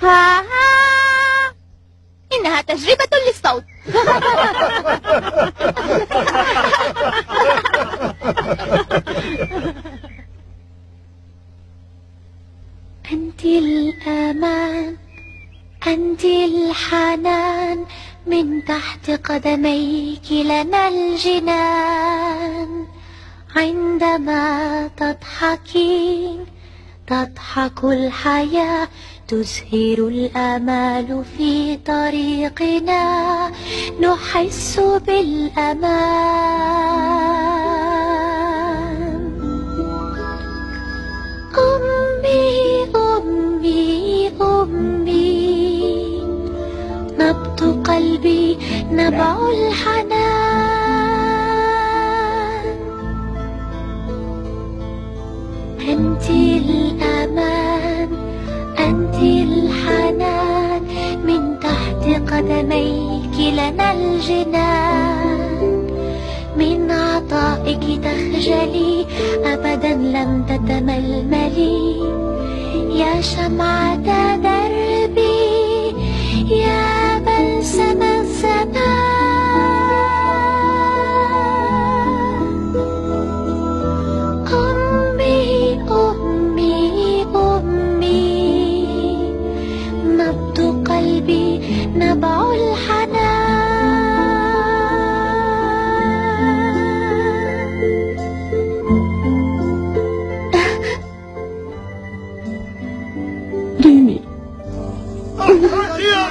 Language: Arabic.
ها ها، إنها تجربة للصوت. أنت الأمان، أنت الحنان، من تحت قدميك لنا الجنان. عندما تضحكين تضحك الحياة، تزهر الآمال في طريقنا، نحس بالأمان. أمي أمي أمي، نبض قلبي نبع الحنان. أنت الأمان، أنت الحنان، من تحت قدميك لنا الجنان. من عطائك تخجلي، أبدا لم تتململي، يا شمعة دربي، يا بلسم الزمان. أمي أمي أمي، نبض قلبي نبع الحنان. ريمي يا